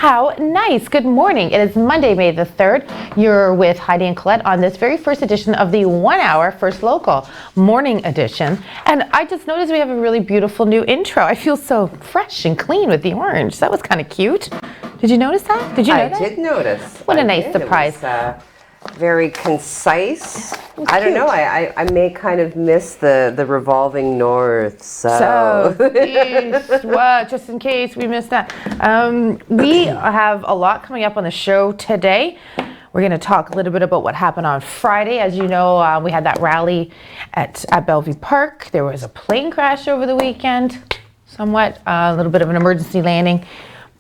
How nice. Good morning. It is Monday, May the 3rd. You're with Heidi and Colette on this very first edition of the 1 hour First Local morning edition. And I just noticed we have a really beautiful new intro. I feel so fresh and clean with the orange. That was kind of cute. Did you notice that? Did you know that? I did notice. What a nice surprise. It was, very concise. I don't cute. know. I may kind of miss the revolving north. So, east, what? Just in case we missed that. We have a lot coming up on the show today. We're going to talk a little bit about what happened on Friday. As you know, we had that rally at Bellevue Park. There was a plane crash over the weekend, somewhat, a little bit of an emergency landing.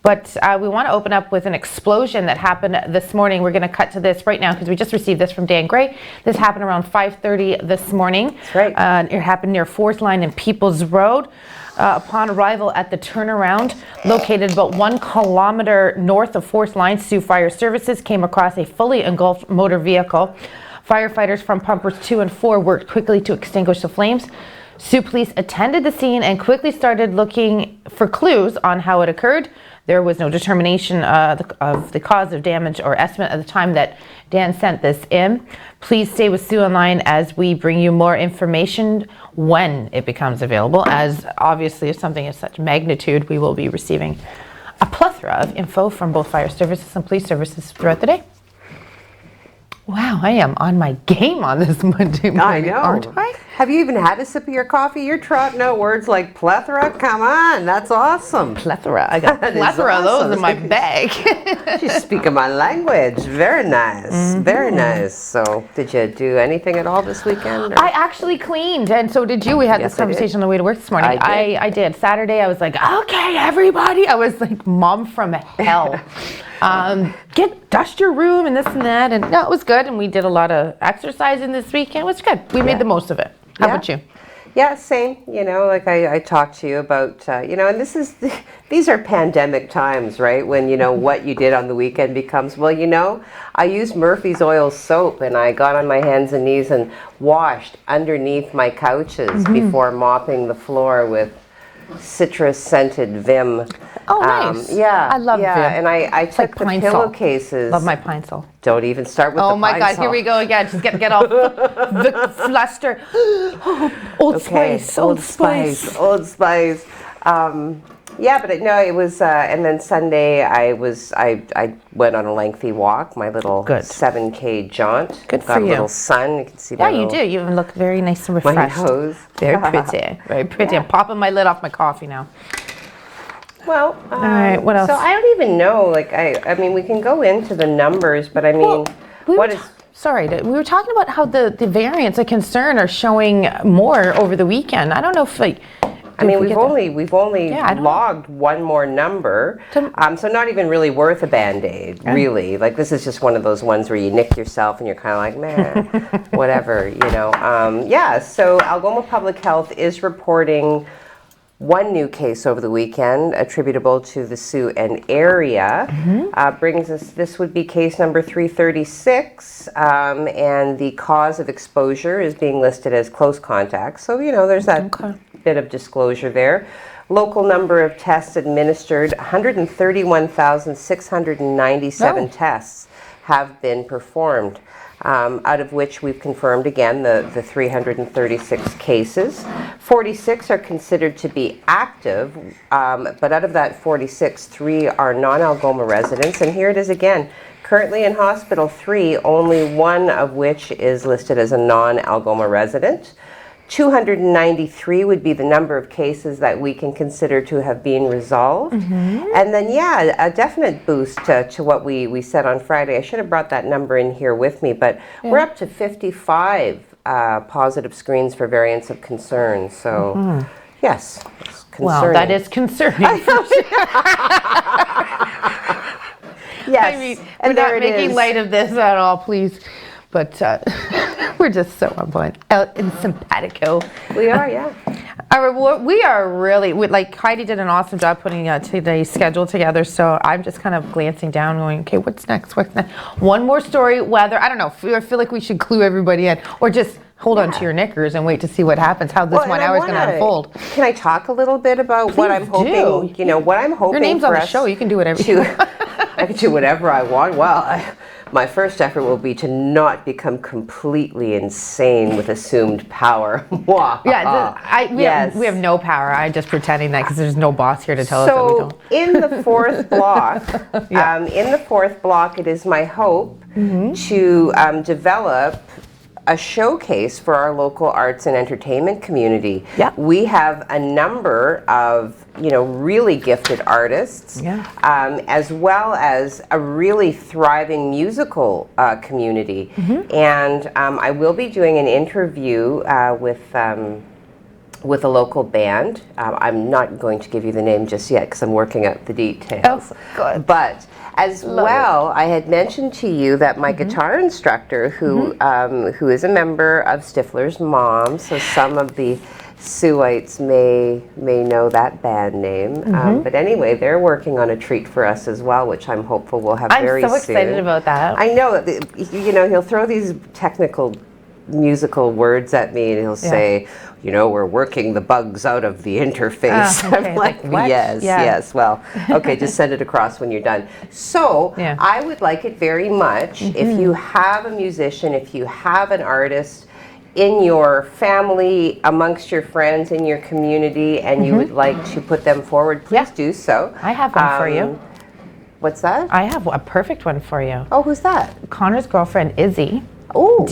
But we want to open up with an explosion that happened this morning. We're going to cut to this right now because we just received this from Dan Gray. This happened around 5:30 this morning. That's right. It happened near 4th Line and Peoples Road. Upon arrival at the turnaround, located about 1 kilometer north of 4th Line, Sioux Fire Services came across a fully engulfed motor vehicle. Firefighters from pumpers 2 and 4 worked quickly to extinguish the flames. Sioux police attended the scene and quickly started looking for clues on how it occurred. There was no determination of the cause of damage or estimate at the time that Dan sent this in. Please stay with Sioux Online as we bring you more information when it becomes available, as obviously if something is such magnitude, we will be receiving a plethora of info from both fire services and police services throughout the day. Wow, I am on my game on this Monday morning, I know. aren't I? Have you even had a sip of your coffee? You're trotting out words like plethora? Come on, that's awesome. Plethora. I got a That is plethora of those awesome. in my bag. She's speaking my language. Very nice. Very nice. So, did you do anything at all this weekend? Or? I actually cleaned, and so did you. We had Yes, this conversation on the way to work this morning. I did. I did. Saturday, I was like, okay, everybody. I was like, mom from hell. Dust your room and this and that. And no, it was good. And we did a lot of exercising this weekend. It was good. We made the most of it. How about you? Yeah, same. Like I talked to you about, and these are pandemic times, right? When, what you did on the weekend becomes, I used Murphy's Oil soap and I got on my hands and knees and washed underneath my couches before mopping the floor with citrus scented Vim. Oh, nice. Yeah. I love Vim. And I took like the Pine Sol. pillowcases. Love my Pine Sol. Don't even start with the Oh my Pine God, Sol. here we go again. Just get all the fluster. Old Spice, Old Spice. Old Spice. But it was, and then Sunday I went on a lengthy walk, my little 7K jaunt. Good for Got a you. little sun. You can see my You do. You look very nice and my refreshed. nose. Very pretty. Very pretty. I'm popping my lid off my coffee now. Well, all right, what else? So I don't even know. I mean, we can go into the numbers, but I mean, what is? Sorry, we were talking about how the variants of concern are showing more over the weekend. I don't know if We've only logged one more number, so not even really worth a Band-Aid, really. Like, this is just one of those ones where you nick yourself and you're kind of like, man, whatever, so Algoma Public Health is reporting one new case over the weekend attributable to the Sioux and area. Brings us, this would be case number 336, and the cause of exposure is being listed as close contact. So, there's that bit of disclosure there. Local number of tests administered, 131,697 tests have been performed. Out of which we've confirmed again the 336 cases. 46 are considered to be active, but out of that 46, 3 are non-Algoma residents. And here it is again. Currently in hospital, 3, only 1 of which is listed as a non-Algoma resident. 293 would be the number of cases that we can consider to have been resolved. And then, a definite boost to what we said on Friday. I should have brought that number in here with me, but we're up to 55 positive screens for variants of concern. So, yes, it's concerning. Well, that is concerning. Yes, I mean, we're not making light of this at all, please. But we're just so on point and simpatico. We are, yeah. We are really, Heidi did an awesome job putting today's schedule together, so I'm just kind of glancing down going, okay, what's next? One more story, weather. I don't know. I feel like we should clue everybody in, or just hold on to your knickers and wait to see what happens, how this 1 hour is going to unfold. Can I talk a little bit about what I'm hoping, what I'm hoping Your name's on the show. You can do whatever you want. I can do whatever I want. Well, my first effort will be to not become completely insane with assumed power. We have no power. I'm just pretending that because there's no boss here to tell us that we don't. So in the fourth block, it is my hope to develop a showcase for our local arts and entertainment community. Yeah. We have a number of really gifted artists, as well as a really thriving musical community. And I will be doing an interview with a local band. I'm not going to give you the name just yet because I'm working out the details. Oh, good. But as well, I had mentioned to you that my guitar instructor, who is a member of Stifler's Mom, so some of the Sueites may know that band name. But anyway, they're working on a treat for us as well, which I'm hopeful we'll have very soon. I'm so excited about that. I know that he'll throw these technical musical words at me and he'll say, we're working the bugs out of the interface. Okay. I'm like, what? yes. Well, okay, just send it across when you're done. So I would like it very much if you have a musician, if you have an artist in your family, amongst your friends, in your community, and you would like to put them forward, please do so. I have one for you. What's that? I have a perfect one for you. Oh, who's that? Connor's girlfriend, Izzy. Oh.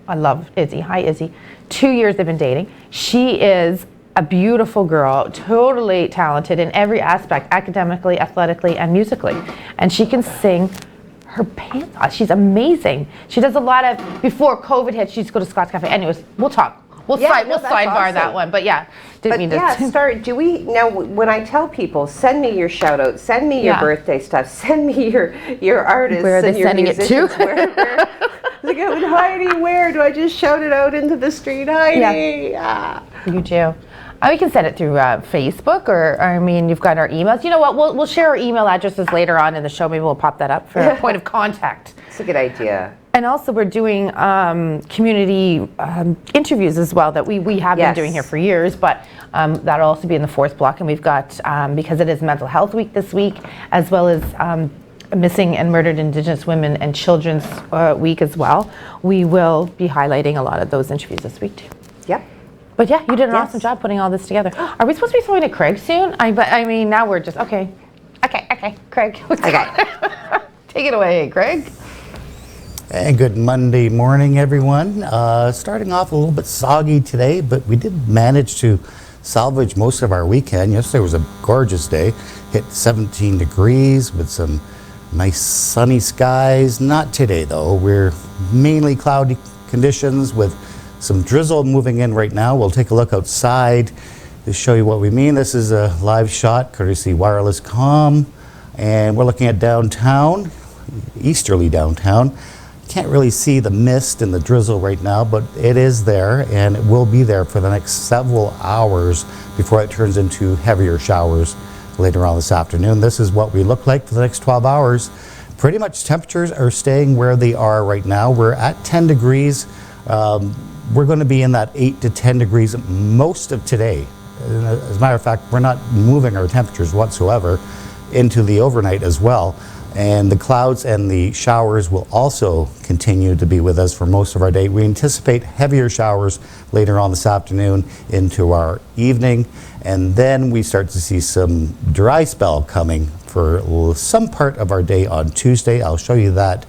I love Izzy. Hi, Izzy. 2 years they've been dating. She is a beautiful girl, totally talented in every aspect, academically, athletically, and musically. And she can sing her pants off. She's amazing. She does a lot of, before COVID hit, she used to go to Scott's Cafe. Anyways, we'll talk. We'll sidebar that one. But now when I tell people, send me your shout out, send me your birthday stuff, send me your artists. Where are they and your sending musicians, it to? where like, Heidi, where do I just shout it out into the street? Heidi. You do. We can send it through Facebook, or you've got our emails. You know what? We'll share our email addresses later on in the show. Maybe we'll pop that up for a point of contact. It's a good idea. And also, we're doing community interviews as well that we have been doing here for years, but that'll also be in the fourth block. And we've got, because it is Mental Health Week this week, as well as Missing and Murdered Indigenous Women and Children's Week as well, we will be highlighting a lot of those interviews this week too. Yep. But yeah, you did an awesome job putting all this together. Are we supposed to be throwing to Craig soon? Now we're just, okay, Craig. Okay. Take it away, Craig. And good Monday morning, everyone. Starting off a little bit soggy today, but we did manage to salvage most of our weekend. Yesterday was a gorgeous day. Hit 17 degrees with some nice sunny skies. Not today, though. We're mainly cloudy conditions with some drizzle moving in right now. We'll take a look outside to show you what we mean. This is a live shot, courtesy Wireless Comm. And we're looking at downtown, easterly downtown. Can't really see the mist and the drizzle right now, but it is there, and it will be there for the next several hours before it turns into heavier showers later on this afternoon. This is what we look like for the next 12 hours. Pretty much temperatures are staying where they are right now. We're at 10 degrees. We're going to be in that 8 to 10 degrees most of today. As a matter of fact, we're not moving our temperatures whatsoever into the overnight as well. And the clouds and the showers will also continue to be with us for most of our day. We anticipate heavier showers later on this afternoon into our evening. And then we start to see some dry spell coming for some part of our day on Tuesday. I'll show you that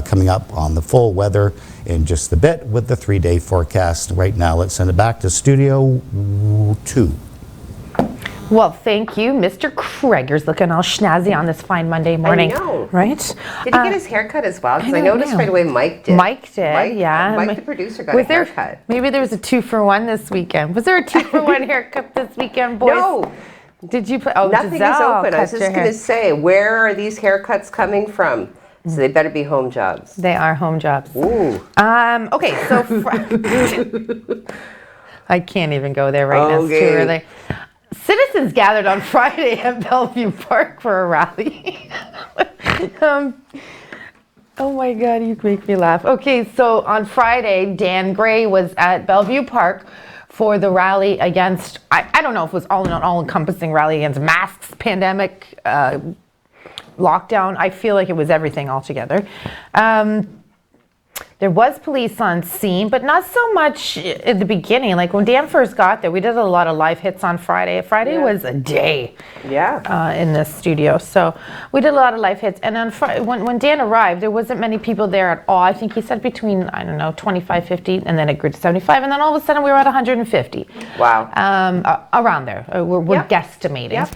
coming up on the full weather in just a bit with the 3-day forecast. Right now, let's send it back to Studio 2. Well, thank you, Mr. Craigers, looking all schnazzy on this fine Monday morning. I know. Right? Did he get his haircut as well? Because I noticed right away Mike did. Mike, yeah. Mike, the producer, got a haircut. Maybe there was a 2-for-1 this weekend. Was there a 2-for-1 haircut this weekend, boys? No. Did you put? Oh, nothing is open. I was just going to say, where are these haircuts coming from? So they better be home jobs. They are home jobs. Ooh. Okay, so I can't even go there right now. It's too early. Citizens gathered on Friday at Bellevue Park for a rally. Oh my God, you make me laugh. Okay, so on Friday, Dan Gray was at Bellevue Park for the rally against, I don't know if it was all-encompassing rally against masks, pandemic, lockdown. I feel like it was everything altogether. There was police on scene, but not so much at the beginning. Like when Dan first got there, we did a lot of live hits on Friday. Friday was a day in the studio. So we did a lot of live hits. And on when Dan arrived, there wasn't many people there at all. I think he said between, 25, 50, and then it grew to 75. And then all of a sudden we were at 150. Wow. Around there. We're guesstimating.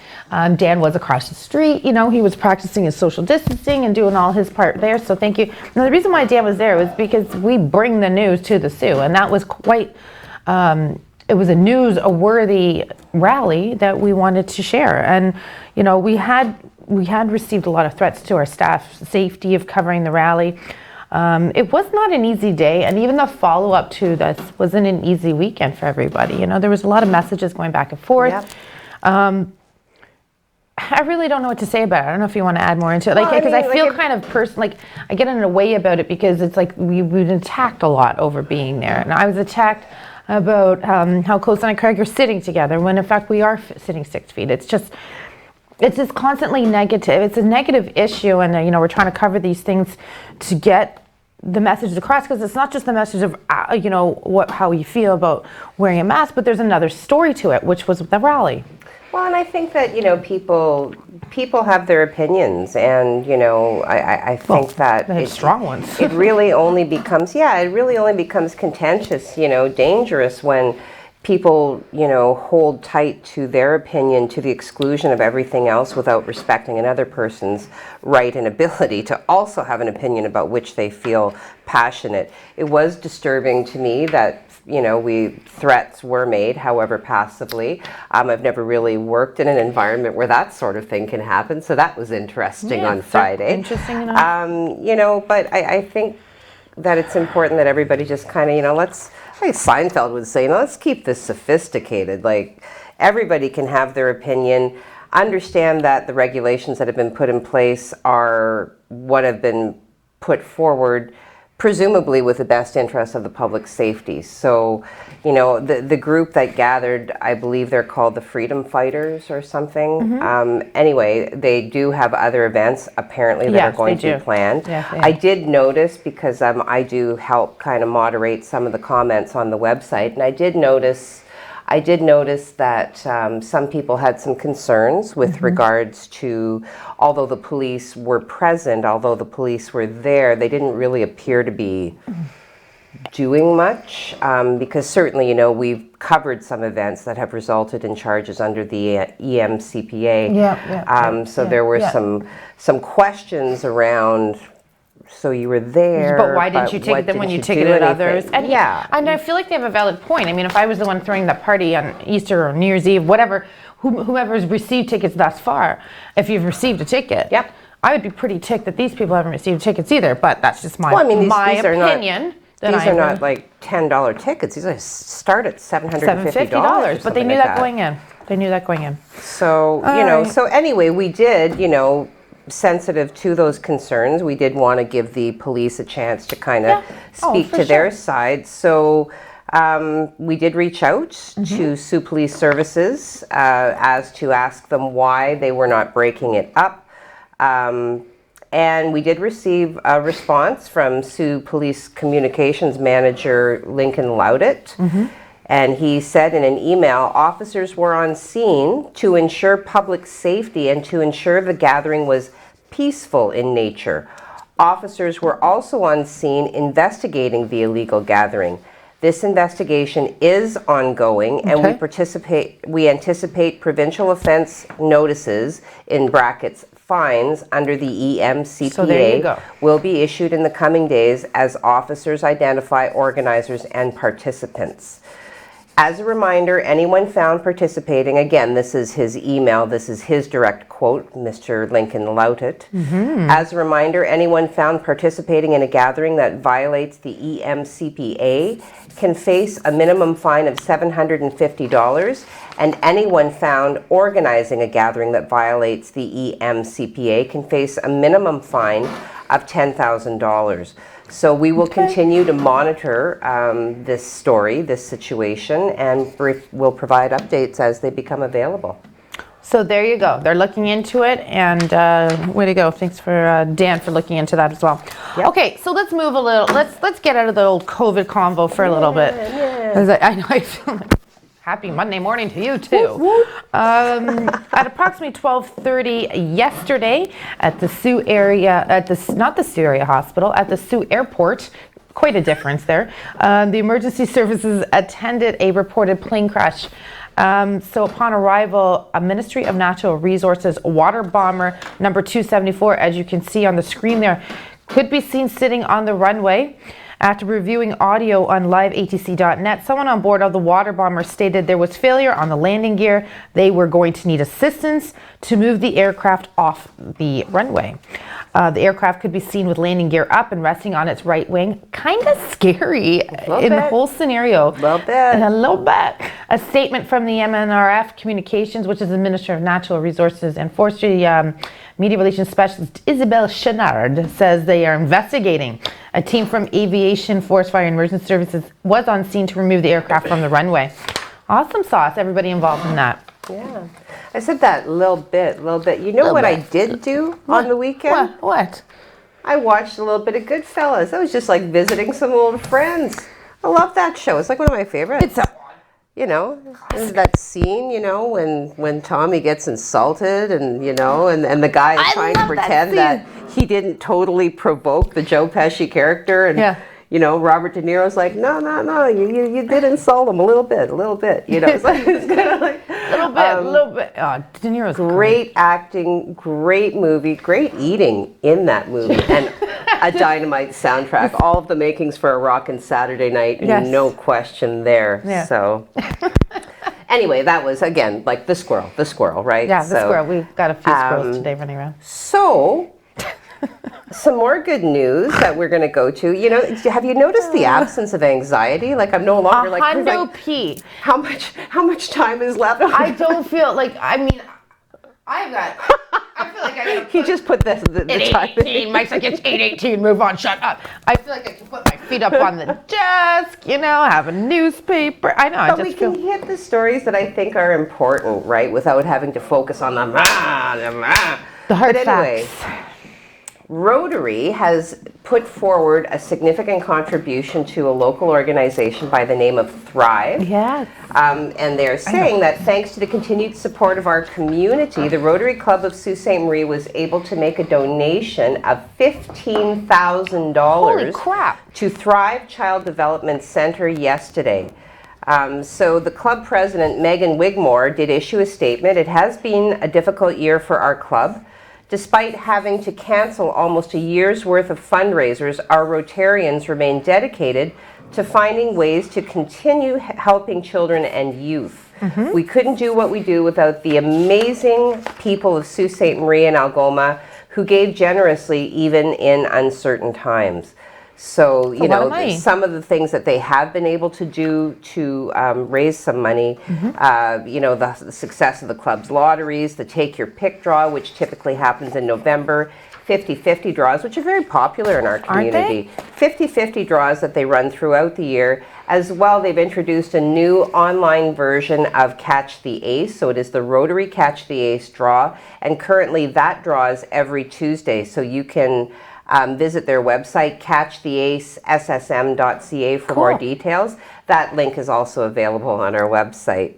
Dan was across the street. He was practicing his social distancing and doing all his part there. So thank you. Now, the reason why Dan was there was because we bring the news to the Sioux, and that was quite, it was a worthy rally that we wanted to share. And, we had received a lot of threats to our staff's safety of covering the rally. It was not an easy day, and even the follow-up to this wasn't an easy weekend for everybody. There was a lot of messages going back and forth. I really don't know what to say about it. I don't know if you want to add more into it, because I feel kind of I get in a way about it because it's like we've been attacked a lot over being there, and I was attacked about how Close and Craig are sitting together when in fact we are sitting 6 feet. It's just constantly negative. It's a negative issue, and we're trying to cover these things to get the message across, because it's not just the message of how you feel about wearing a mask, but there's another story to it, which was the rally. Well, and I think that, people have their opinions, and, I think that strong ones. it really only becomes contentious, dangerous when people, hold tight to their opinion to the exclusion of everything else without respecting another person's right and ability to also have an opinion about which they feel passionate. It was disturbing to me that threats were made, however passively. I've never really worked in an environment where that sort of thing can happen, so that was interesting on Friday. Interesting enough. But I think that it's important that everybody just kind of, like Seinfeld would say, let's keep this sophisticated. Like, everybody can have their opinion. Understand that the regulations that have been put in place are what have been put forward presumably with the best interest of the public safety. So, the group that gathered, I believe they're called the Freedom Fighters or something. Anyway, they do have other events apparently that are going to be planned. I did notice, because I do help kind of moderate some of the comments on the website, and I did notice that some people had some concerns with regards to, although the police were present, although the police were there, they didn't really appear to be doing much, because certainly, we've covered some events that have resulted in charges under the EMCPA. So there were some questions around, so you were there, but why didn't you take it then when you ticketed others? And and I feel like they have a valid point. I mean, if I was the one throwing that party on Easter or New Year's Eve, whatever, whoever's received tickets thus far, if you've received a ticket, I would be pretty ticked that these people haven't received tickets either. But that's just my opinion. These are not like $10 tickets. These start at $750. But they knew that going in. They knew that going in. So so anyway, we did sensitive to those concerns. We did want to give the police a chance to kind of speak to their side. So we did reach out to Sioux Police Services as to ask them why they were not breaking it up. And we did receive a response from Sioux Police Communications Manager Lincoln Loudit. And he said in an email, officers were on scene to ensure public safety and to ensure the gathering was peaceful in nature. Officers were also on scene investigating the illegal gathering. This investigation is ongoing, and we anticipate provincial offense notices, in brackets, fines under the EMCPA will be issued in the coming days as officers identify organizers and participants. As a reminder, anyone found participating, again, this is his email, this is his direct quote, Mr. Lincoln Loutet. As a reminder, anyone found participating in a gathering that violates the EMCPA can face a minimum fine of $750, and anyone found organizing a gathering that violates the EMCPA can face a minimum fine of $10,000. So we will continue to monitor this story, this situation, and we'll provide updates as they become available. So there you go. They're looking into it, and way to go. Thanks for Dan for looking into that as well. Yep. Okay, so let's move a little. Let's get out of the old COVID convo for a little bit. Yeah. 'Cause I know I feel like happy Monday morning to you too. At approximately 12:30 yesterday at the Sault area, not the Sault area hospital, at the Sault airport. Quite a difference there. The emergency services attended a reported plane crash. So upon arrival, a Ministry of Natural Resources water bomber number 274, as you can see on the screen there, could be seen sitting on the runway. After reviewing audio on liveatc.net, someone on board of the water bomber stated there was failure on the landing gear. They were going to need assistance to move the aircraft off the runway. The aircraft could be seen with landing gear up and resting on its right wing. Kind of scary in the whole scenario. A little bit. A statement from the MNRF Communications, which is the Minister of Natural Resources and Forestry Media Relations Specialist Isabelle Chenard, says they are investigating. A team from Aviation, Forest Fire, and Emergency Services was on scene to remove the aircraft from the runway. Awesome sauce, everybody involved in that. Yeah. I said that little bit. You know what I did do on the weekend? What? I watched a little bit of Goodfellas. I was just like visiting some old friends. I love that show. It's like one of my favorites. You know, there's that scene, you know, when Tommy gets insulted and, you know, and the guy is trying to pretend that he didn't totally provoke the Joe Pesci character. And, you know, Robert De Niro's like, no, you did insult him a little bit, you know. It's kind of like... A little bit. Oh, De Niro's great acting, great movie, great eating in that movie, and a dynamite soundtrack. All of the makings for a rockin' Saturday night, no question there. Yeah. So, anyway, that was, again, like the squirrel, right? Yeah, the squirrel. We've got a few squirrels today running around. So... some more good news that we're going to go to. You know, have you noticed the absence of anxiety? Like I'm no longer like, how much time is left? I don't feel like, I mean, I feel like I gotta he just put the time. 8:18, Mike's like, it's 8:18, move on, shut up. I feel like I can put my feet up on the desk, you know, have a newspaper. I know, but we can hit the stories that I think are important, right, without having to focus on the hard facts. Facts. Rotary has put forward a significant contribution to a local organization by the name of Thrive. Yes. And they're saying that thanks to the continued support of our community, the Rotary Club of Sault Ste. Marie was able to make a donation of $15,000 to Thrive Child Development Center yesterday. So the club president, Megan Wigmore, did issue a statement. It has been a difficult year for our club. Despite having to cancel almost a year's worth of fundraisers, our Rotarians remain dedicated to finding ways to continue helping children and youth. Mm-hmm. We couldn't do what we do without the amazing people of Sault Ste. Marie and Algoma who gave generously even in uncertain times. So, you know, some of the things that they have been able to do to raise some money, you know, the success of the club's lotteries, the Take Your Pick draw, which typically happens in November, 50-50 draws, which are very popular in our community. 50-50 draws that they run throughout the year. As well, they've introduced a new online version of Catch the Ace. So it is the Rotary Catch the Ace draw. And currently that draws every Tuesday. So you can... visit their website, catchtheacessm.ca for more details. That link is also available on our website.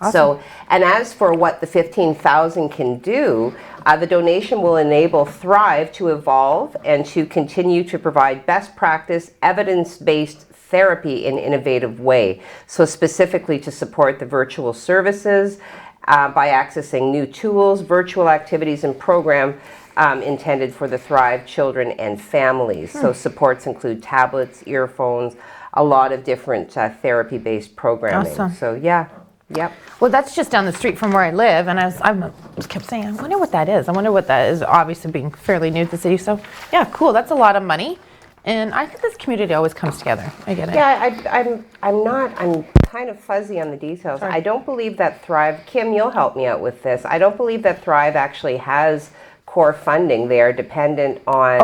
Awesome. So, and as for what the $15,000 can do, the donation will enable Thrive to evolve and to continue to provide best practice, evidence-based therapy in an innovative way. So specifically to support the virtual services by accessing new tools, virtual activities, and programs intended for the Thrive children and families. So supports include tablets, earphones, a lot of different therapy-based programming. Awesome. So yeah, yep. Well, that's just down the street from where I live, and I just kept saying, I wonder what that is. I wonder what that is, obviously being fairly new to the city. So yeah, cool, that's a lot of money. And I think this community always comes together. I get it. Yeah, I'm kind of fuzzy on the details. Sorry. I don't believe that Thrive, Kim, you'll help me out with this. I don't believe that Thrive actually has core funding. They are dependent on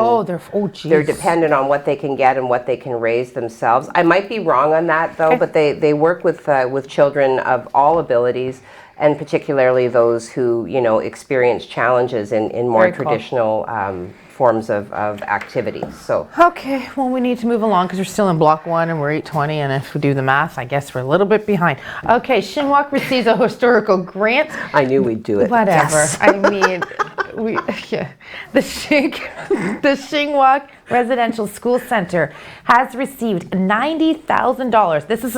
they're dependent on what they can get and what they can raise themselves. I might be wrong on that though, but they work with children of all abilities. and particularly those who, experience challenges in more Very cool. traditional forms of activities. So, Okay, well, we need to move along because we're still in block 1 and we're 8:20, and if we do the math, I guess we're a little bit behind. Okay, Shinwalk receives a historical grant. I knew we'd do it. Whatever. Yes. I mean, the Shingwalk Residential School Center has received $90,000. This is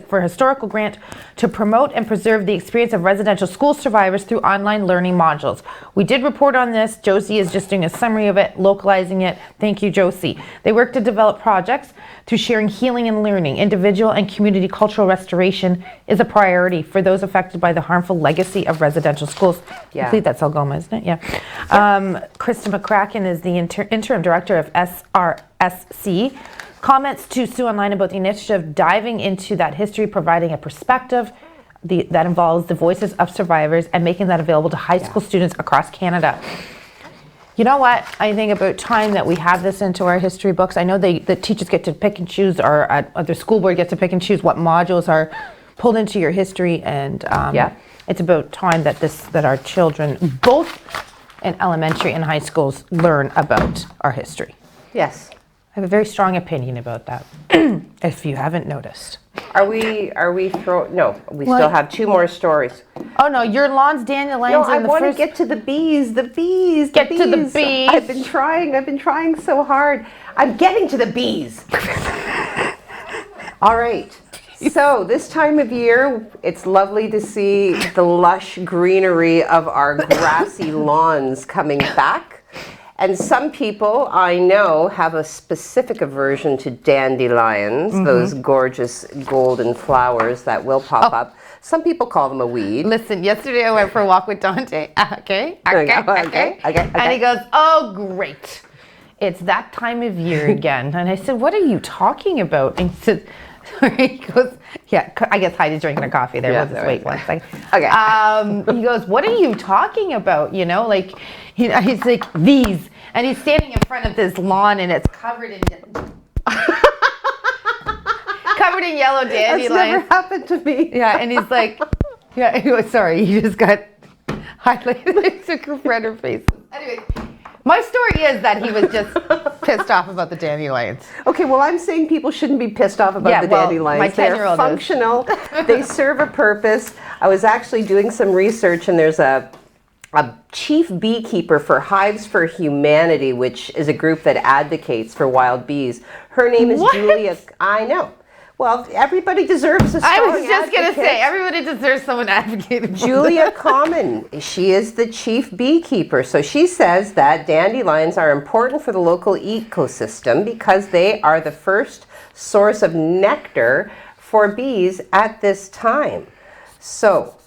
for a historical grant to promote and preserve the experience of residential school survivors through online learning modules. We did report on this. Josie is just doing a summary of it, localizing it. Thank you, Josie. They work to develop projects through sharing healing and learning. Individual and community cultural restoration is a priority for those affected by the harmful legacy of residential schools. Yeah. I believe that's Algoma, isn't it? Yeah. Krista McCracken is the interim director of SRSC. Comments to Sue Online about the initiative, diving into that history, providing a perspective that involves the voices of survivors and making that available to high school students across Canada. You know what? I think about time that we have this into our history books. I know the teachers get to pick and choose, or the school board gets to pick and choose what modules are pulled into your history, and it's about time that our children, both in elementary and high schools, learn about our history. Yes. I have a very strong opinion about that, if you haven't noticed. Are we no, we What? still have 2 more stories. Oh no, your lawns, dandelions, No, and I the want to first... get to the bees. Get to the bees. I've been trying so hard. I'm getting to the bees. All right. So this time of year, it's lovely to see the lush greenery of our grassy lawns coming back. And some people I know have a specific aversion to dandelions, those gorgeous golden flowers that will pop up. Some people call them a weed. Listen, yesterday I went for a walk with Dante. Okay. And he goes, "Oh, great. It's that time of year again." And I said, "What are you talking about?" And he said, he goes, "Yeah, I guess Heidi's drinking her coffee there. Yeah, We'll just wait one second." Okay. He goes, "What are you talking about?" He's like, "These." And he's standing in front of this lawn and it's covered in yellow dandelions. That's never happened to me. Yeah, and he's like, he goes, "Sorry, you just got highlighted." He took her friend her face. Anyway, my story is that he was just pissed off about the dandelions. Okay, well, I'm saying people shouldn't be pissed off about the dandelions. My They're 10-year-old functional. They serve a purpose. I was actually doing some research, and there's a chief beekeeper for Hives for Humanity, which is a group that advocates for wild bees. Her name is Julia. I know. Well, everybody deserves a strong I was just going to advocate. say, everybody deserves someone advocating. Julia Common, she is the chief beekeeper. So she says that dandelions are important for the local ecosystem because they are the first source of nectar for bees at this time. So,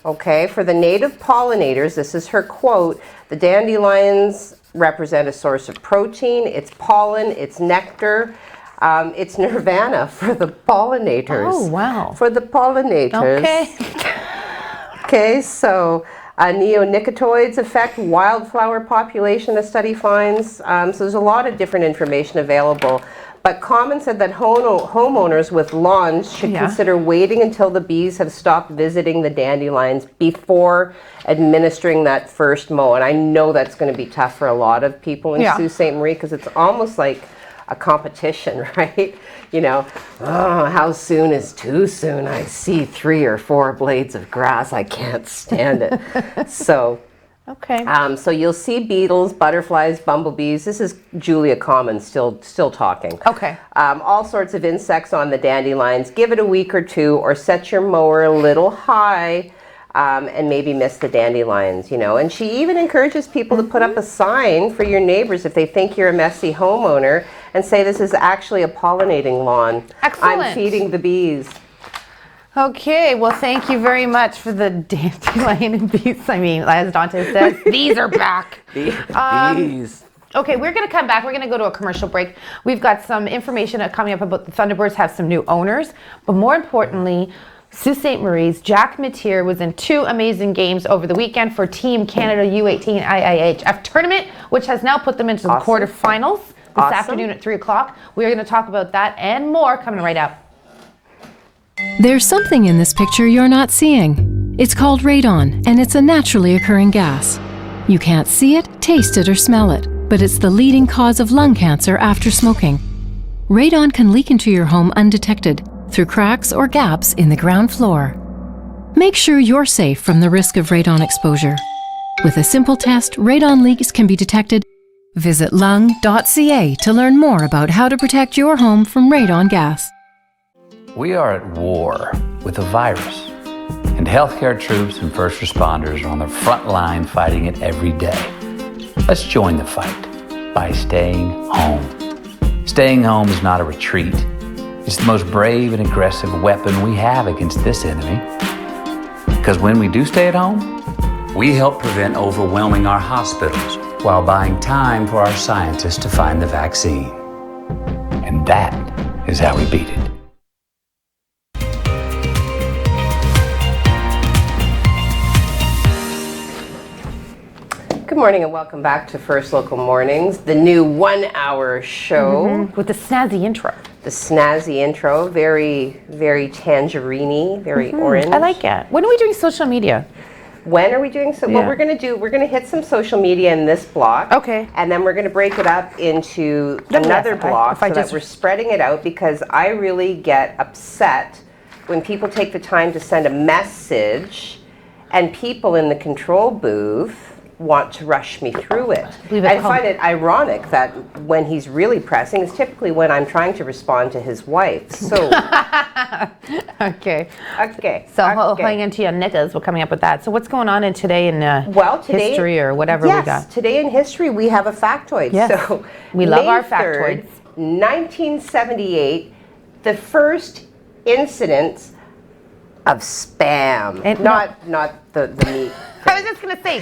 okay, for the native pollinators, this is her quote, the dandelions represent a source of protein, it's pollen, it's nectar, it's nirvana for the pollinators. Oh, wow. For the pollinators. Okay. Okay, so neonicotinoids affect wildflower population, the study finds. So there's a lot of different information available. But Common said that homeowners with lawns should consider waiting until the bees have stopped visiting the dandelions before administering that first mow. And I know that's going to be tough for a lot of people in Sault Ste. Marie because it's almost like a competition, right? How soon is too soon? I see 3 or 4 blades of grass. I can't stand it. So... Okay. So you'll see beetles, butterflies, bumblebees. This is Julia Common still talking. Okay. All sorts of insects on the dandelions. Give it a week or 2 or set your mower a little high and maybe miss the dandelions, And she even encourages people to put up a sign for your neighbors if they think you're a messy homeowner and say this is actually a pollinating lawn. Excellent. I'm feeding the bees. Okay, well, thank you very much for the dandelion and bees. I mean, as Dante says, these are back. Bees. Okay, we're going to come back. We're going to go to a commercial break. We've got some information coming up about the Thunderbirds have some new owners, but more importantly, Sault Ste. Marie's Jack Mateer was in 2 amazing games over the weekend for Team Canada U18 IIHF tournament, which has now put them into the quarterfinals this afternoon at 3 o'clock. We are going to talk about that and more coming right up. There's something in this picture you're not seeing. It's called radon, and it's a naturally occurring gas. You can't see it, taste it, or smell it, but it's the leading cause of lung cancer after smoking. Radon can leak into your home undetected through cracks or gaps in the ground floor. Make sure you're safe from the risk of radon exposure. With a simple test, radon leaks can be detected. Visit lung.ca to learn more about how to protect your home from radon gas. We are at war with a virus, and healthcare troops and first responders are on the front line fighting it every day. Let's join the fight by staying home. Staying home is not a retreat. It's the most brave and aggressive weapon we have against this enemy. Because when we do stay at home, we help prevent overwhelming our hospitals while buying time for our scientists to find the vaccine. And that is how we beat it. Good morning and welcome back to First Local Mornings, the new 1-hour show. With the snazzy intro. The snazzy intro, very, very tangerine-y, very orange. I like it. When are we doing social media? When are we doing so? Yeah. What we're going to do, we're going to hit some social media in this block. Okay. And then we're going to break it up into Yes, another if block I so just- that we're spreading it out, because I really get upset when people take the time to send a message and people in the control booth want to rush me through it. Leave it I home. find it ironic that when he's really pressing is typically when I'm trying to respond to his wife. So, Okay. okay. So okay. hang into your knickers. We're coming up with that. So what's going on in today in Well, today, history or whatever yes, we got? today in history we have a factoid. Yes. So We love May our 3rd, factoids. 1978, the first incident of spam. And not the meat. I was just going to say,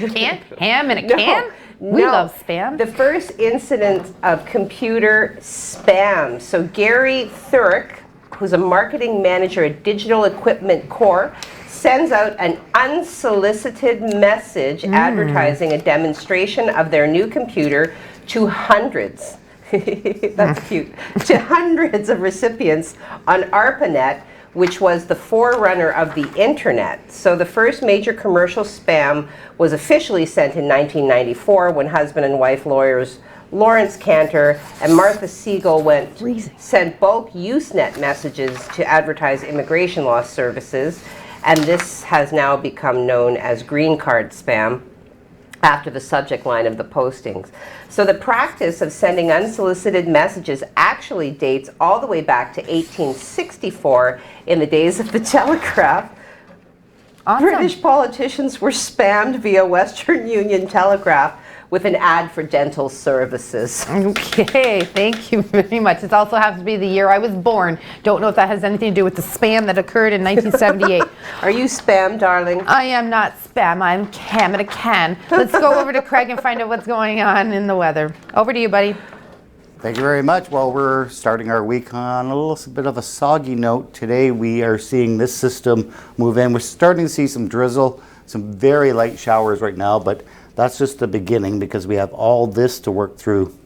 ham in a No, can? We no. love spam. The first incident of computer spam. So Gary Thurick, who's a marketing manager at Digital Equipment Corp, sends out an unsolicited message advertising a demonstration of their new computer to hundreds. That's cute. To hundreds of recipients on ARPANET, which was the forerunner of the internet. So the first major commercial spam was officially sent in 1994 when husband and wife lawyers Lawrence Cantor and Martha Siegel sent bulk Usenet messages to advertise immigration law services, and this has now become known as green card spam after the subject line of the postings. So the practice of sending unsolicited messages actually dates all the way back to 1864 in the days of the telegraph. Awesome. British politicians were spammed via Western Union Telegraph with an ad for dental services. Okay, thank you very much. It also happens to be the year I was born. Don't know if that has anything to do with the spam that occurred in 1978. Are you spam, darling? I am not spam, I'm ham in a can. Let's go over to Craig and find out what's going on in the weather. Over to you, buddy. Thank you very much. Well, we're starting our week on a little bit of a soggy note. Today we are seeing this system move in. We're starting to see some drizzle, some very light showers right now, but that's just the beginning because we have all this to work through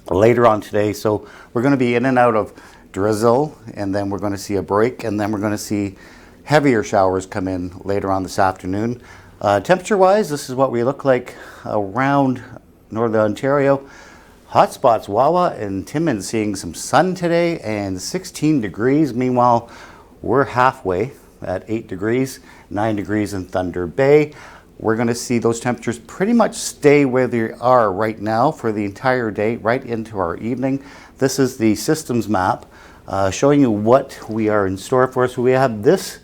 later on today. So we're going to be in and out of drizzle, and then we're going to see a break, and then we're going to see heavier showers come in later on this afternoon. Temperature-wise, this is what we look like around Northern Ontario. Hot spots, Wawa and Timmins seeing some sun today and 16 degrees. Meanwhile, we're halfway at 8 degrees, 9 degrees in Thunder Bay. We're going to see those temperatures pretty much stay where they are right now for the entire day, right into our evening. This is the systems map showing you what we are in store for. So we have this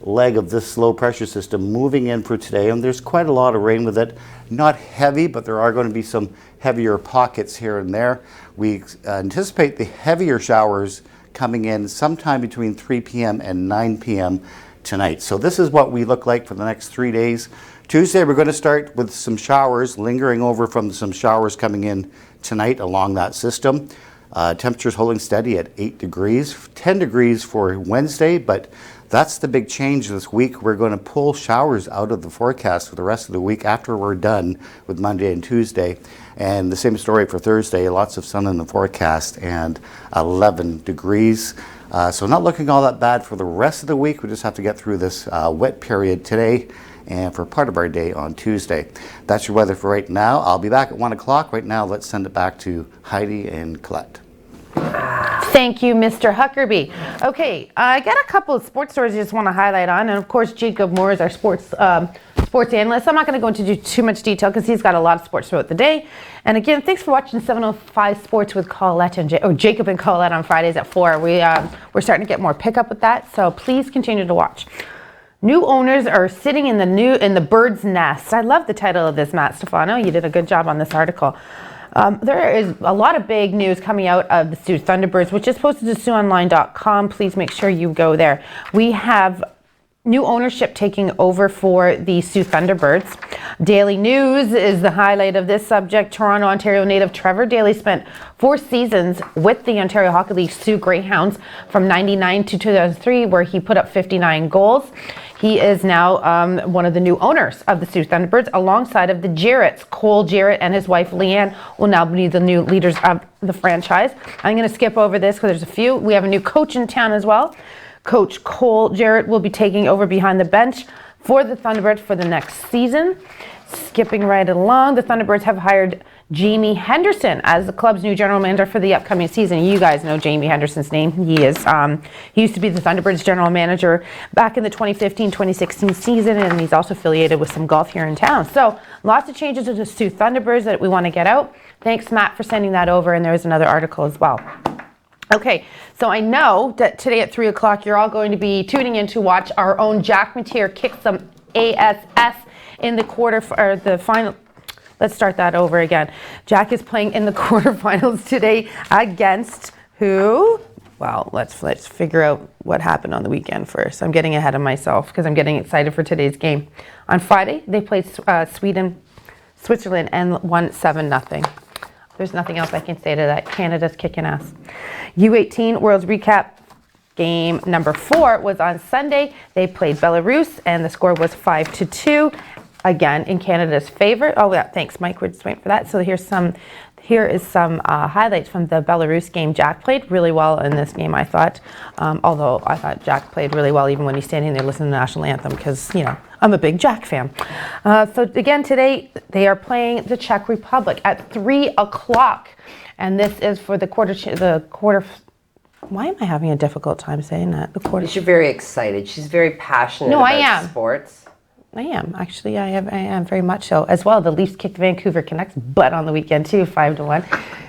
leg of this low pressure system moving in for today, and there's quite a lot of rain with it. Not heavy, but there are going to be some heavier pockets here and there. We anticipate the heavier showers coming in sometime between 3 p.m. and 9 p.m. tonight. So this is what we look like for the next 3 days. Tuesday, we're going to start with some showers, lingering over from some showers coming in tonight along that system. Temperatures holding steady at 8 degrees, 10 degrees for Wednesday, but that's the big change this week. We're going to pull showers out of the forecast for the rest of the week after we're done with Monday and Tuesday. And the same story for Thursday, lots of sun in the forecast and 11 degrees. So not looking all that bad for the rest of the week. We just have to get through this wet period today and for part of our day on Tuesday. That's your weather for right now. I'll be back at 1 o'clock. Right now, let's send it back to Heidi and Colette. Thank you, Mr. Huckerby. Okay, I got a couple of sports stories I just want to highlight on, and of course, Jacob Moore is our sports analyst. I'm not going to go into too much detail because he's got a lot of sports throughout the day. And again, thanks for watching 705 Sports with Colette and Jacob and Colette on Fridays at 4. We're starting to get more pickup with that, so please continue to watch. New owners are sitting in the bird's nest. I love the title of this, Matt Stefano. You did a good job on this article. There is a lot of big news coming out of the Sault Thunderbirds, which is posted to SiouxOnline.com. Please make sure you go there. We have new ownership taking over for the Sault Thunderbirds. Daily News is the highlight of this subject. Toronto, Ontario native Trevor Daly spent 4 seasons with the Ontario Hockey League Sault Greyhounds from 99 to 2003, where he put up 59 goals. He is now one of the new owners of the Sault Thunderbirds, alongside of the Jarretts. Cole Jarrett and his wife Leanne will now be the new leaders of the franchise. I'm going to skip over this because there's a few. We have a new coach in town as well. Coach Cole Jarrett will be taking over behind the bench for the Thunderbirds for the next season. Skipping right along, the Thunderbirds have hired Jamie Henderson as the club's new general manager for the upcoming season. You guys know Jamie Henderson's name. He used to be the Thunderbirds general manager back in the 2015-2016 season, and he's also affiliated with some golf here in town. So lots of changes to the Sault Thunderbirds that we want to get out. Thanks, Matt, for sending that over, and there's another article as well. Okay, so I know that today at 3 o'clock you're all going to be tuning in to watch our own Jack Mateer kick some ASS in the final. Let's start that over again. Jack is playing in the quarterfinals today against who? Well, let's figure out what happened on the weekend first. I'm getting ahead of myself because I'm getting excited for today's game. On Friday, they played Switzerland and won 7-0. There's nothing else I can say to that. Canada's kicking ass. U18 World's Recap game number 4 was on Sunday. They played Belarus and the score was 5-2. Again, in Canada's favor. Oh, yeah, thanks, Mike. We're just waiting for that. So here is some highlights from the Belarus game. Jack played really well in this game, I thought. Although I thought Jack played really well even when he's standing there listening to the national anthem because, I'm a big Jack fan. So again, today they are playing the Czech Republic at 3 o'clock. And this is for the quarter. Why am I having a difficult time saying that? The quarter. You're very excited. She's very passionate about sports. I am, actually. I am very much so. As well, the Leafs kicked Vancouver Canucks butt on the weekend too, 5-1.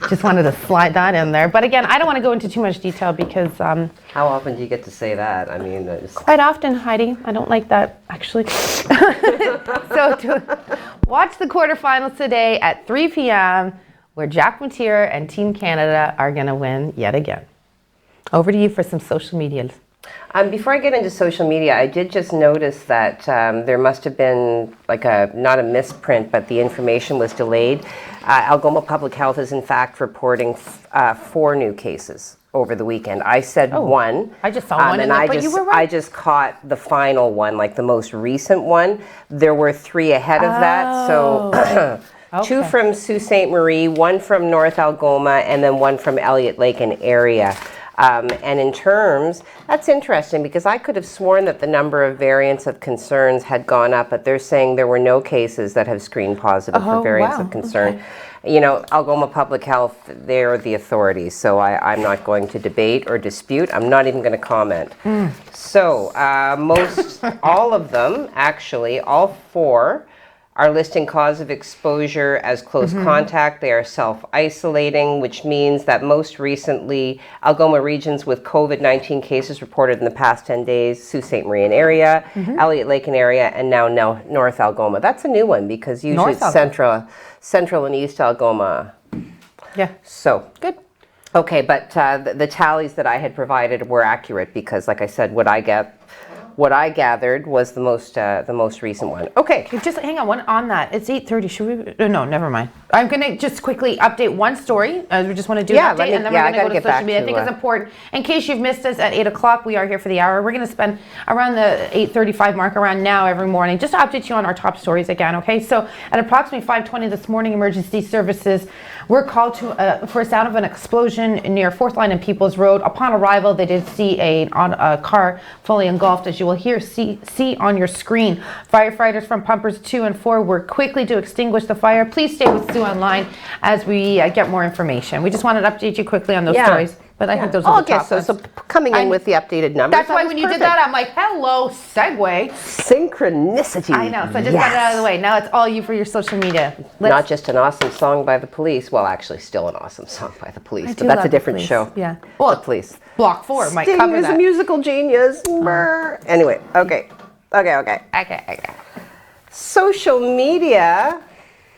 Just wanted to slide that in there. But again, I don't want to go into too much detail because... How often do you get to say that? I mean... Quite often, Heidi. I don't like that, actually. So watch the quarterfinals today at 3 p.m. where Jack Mateer and Team Canada are going to win yet again. Over to you for some social media. Before I get into social media, I did just notice that there must have been not a misprint, but the information was delayed. Algoma Public Health is in fact reporting 4 new cases over the weekend. I said 1. I just saw one, but you were right. I just caught the final one, the most recent one. There were 3 ahead of that, so okay. 2 from Sault Ste. Marie, 1 from North Algoma, and then 1 from Elliott Lake and area. And in terms, that's interesting because I could have sworn that the number of variants of concerns had gone up, but they're saying there were no cases that have screened positive for variants of concern. Okay. Algoma Public Health, they're the authorities, so I'm not going to debate or dispute. I'm not even going to comment. So all of them, actually, all 4, are listing cause of exposure as close contact. They are self-isolating, which means that most recently, Algoma regions with COVID-19 cases reported in the past 10 days, Sault Ste. Marie and area, Elliott Lake and area, and now North Algoma. That's a new one because usually it's Central and East Algoma. Yeah. So. Good. Okay, but the tallies that I had provided were accurate because, like I said, what I get what I gathered was the most recent one. Okay. Just hang on, one on that. It's 8:30. Should we? No, never mind. I'm going to just quickly update one story. We just want to do an update, and then we're going to go to social media. I think it's important. In case you've missed us at 8 o'clock, we are here for the hour. We're going to spend around the 8:35 mark around now every morning just to update you on our top stories again, okay? So at approximately 5:20 this morning, emergency services were called to for a sound of an explosion near 4th Line and Peoples Road. Upon arrival, they did see a car fully engulfed, as you will see on your screen. Firefighters from pumpers 2 and 4 worked quickly to extinguish the fire. Please stay with Sue online as we get more information. We just wanted to update you quickly on those stories. But I think those are the top ones. So coming in with the updated numbers. That's why when you did that, I'm like, hello, segue. Synchronicity. I know, so I just got it out of the way. Now it's all you for your social media. Not just an awesome song by the Police. Well, actually, still an awesome song by the Police, but that's a different show. Yeah. Well, the Police. Block 4 might Sting cover is that. a musical genius. Anyway, okay. Okay. Social media.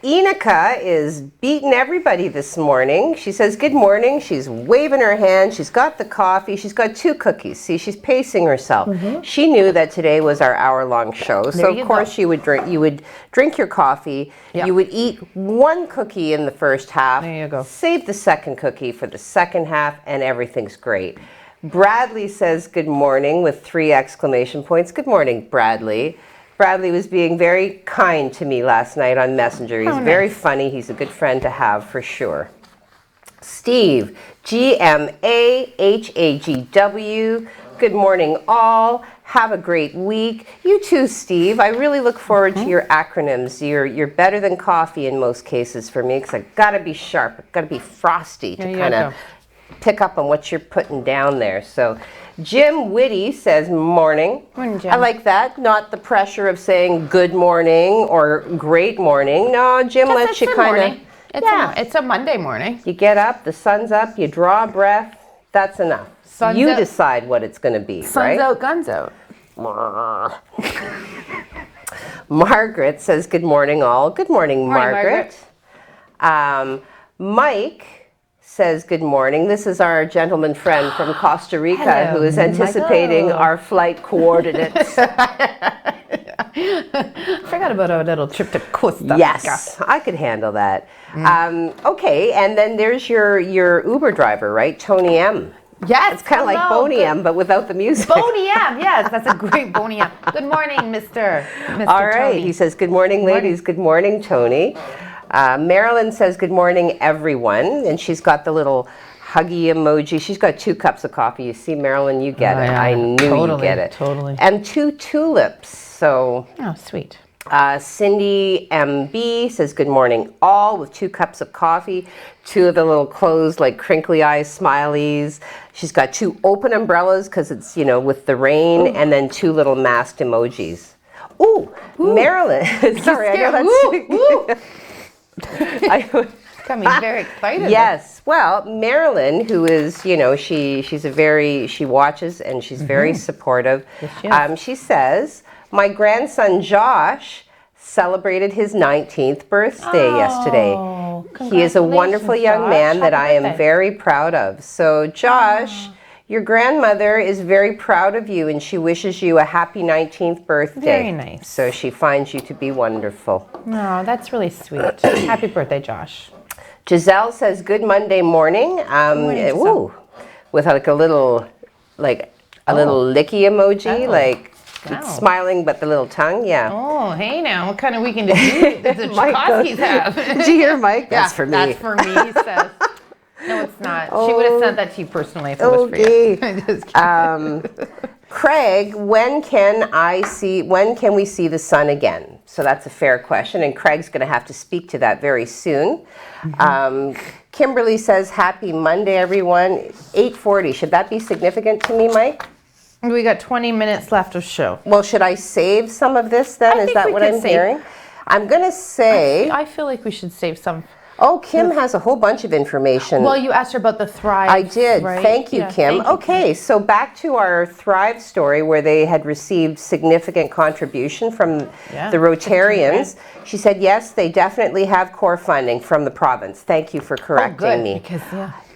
Enika is beating everybody this morning. She says, good morning. She's waving her hand. She's got the coffee. She's got 2 cookies. See, she's pacing herself. She knew that today was our hour-long show. So, of course, you would drink your coffee. Yep. You would eat 1 cookie in the first half. There you go. Save the second cookie for the second half, and everything's great. Bradley says, good morning, with 3 exclamation points. Good morning, Bradley. Bradley was being very kind to me last night on Messenger. He's very funny. He's a good friend to have for sure. Steve, GMAHAGW. Good morning, all. Have a great week. You too, Steve. I really look forward to your acronyms. You're better than coffee in most cases for me because I gotta be sharp. I gotta be frosty to kind of pick up on what you're putting down there. So. Jim Whitty says morning. Morning, Jim. I like that. Not the pressure of saying good morning or great morning. No, Jim lets you kind of. It's a Monday morning. You get up, the sun's up, you draw a breath. That's enough. You decide what it's going to be, right? Sun's out, guns out. Margaret says good morning, all. Good morning, Margaret. Mike says good morning. This is our gentleman friend from Costa Rica who is anticipating our flight coordinates. Forgot about our little trip to Costa Rica. Yes, I could handle that. Okay, and then there's your Uber driver, right? Tony M. Yes, it's kind of like Boney M, but without the music. Boney M, yes, that's a great Boney M. Good morning, Mr. All right, Tony. He says good morning, ladies. Good morning, Tony. Marilyn says, good morning, everyone. And she's got the little huggy emoji. She's got 2 cups of coffee. You see, Marilyn, you get it. I knew you get it. Totally. And 2 tulips. So. Oh, sweet. Cindy MB says, good morning, all, with 2 cups of coffee. 2 of the little closed, like, crinkly eyes smileys. She's got 2 open umbrellas because it's, with the rain. And then 2 little masked emojis. Ooh. Marilyn. Sorry, I know that's... Got me very excited. Yes. Well, Marilyn, who is, she watches and she's very supportive. Yes, she says, my grandson Josh celebrated his 19th birthday yesterday. He is a wonderful young man that I am very proud of. So, Josh, your grandmother is very proud of you and she wishes you a happy 19th birthday. Very nice. So she finds you to be wonderful. Oh, that's really sweet. Happy birthday, Josh. Giselle says, good Monday morning. With like a little licky emoji, it's smiling but the little tongue, Oh, hey now, what kind of weekend did the Tchaikovskys have? Did you hear Mike? That's for me. That's for me, he says. No, it's not. She would have sent that to you personally if it was for you. Just kidding. Craig, when can we see the sun again? So that's a fair question, and Craig's going to have to speak to that very soon. Kimberly says, happy Monday, everyone. 8:40. Should that be significant to me, Mike? We got 20 minutes left of show. Well, should I save some of this then? Is that what I'm hearing? I'm going to say... I feel like we should save some... Oh, Kim has a whole bunch of information. Well, you asked her about the Thrive. I did. Right? Thank you, Kim. Okay, so back to our Thrive story where they had received significant contribution from the Rotarians. She said, yes, they definitely have core funding from the province. Thank you for correcting me. Because,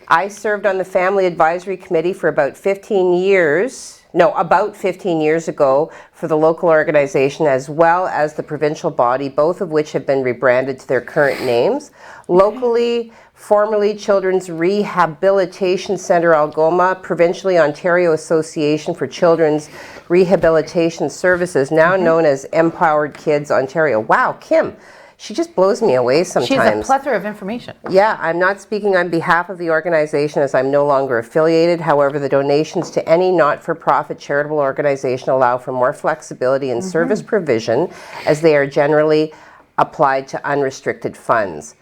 I served on the Family Advisory Committee for about 15 years. about 15 years ago for the local organization as well as the provincial body, both of which have been rebranded to their current names. Locally, formerly Children's Rehabilitation Centre Algoma, provincially Ontario Association for Children's Rehabilitation Services, now known as Empowered Kids Ontario. Wow, Kim. She just blows me away sometimes. She has a plethora of information. Yeah, I'm not speaking on behalf of the organization as I'm no longer affiliated. However, the donations to any not-for-profit charitable organization allow for more flexibility in service provision as they are generally applied to unrestricted funds.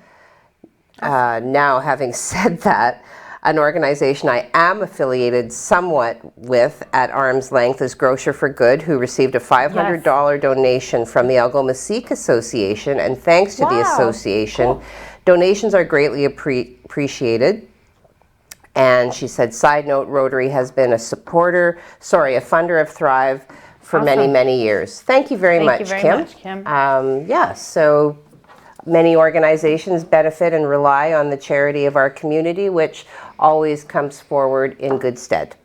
Now, having said that, an organization I am affiliated somewhat with at arm's length is Grocer for Good, who received a $500 donation from the Algoma Sikh Association, and thanks to the association, donations are greatly appreciated. And she said, side note, Rotary has been a funder of Thrive for many, many years. Thank you very much, Kim. Yeah, so many organizations benefit and rely on the charity of our community, which always comes forward in good stead.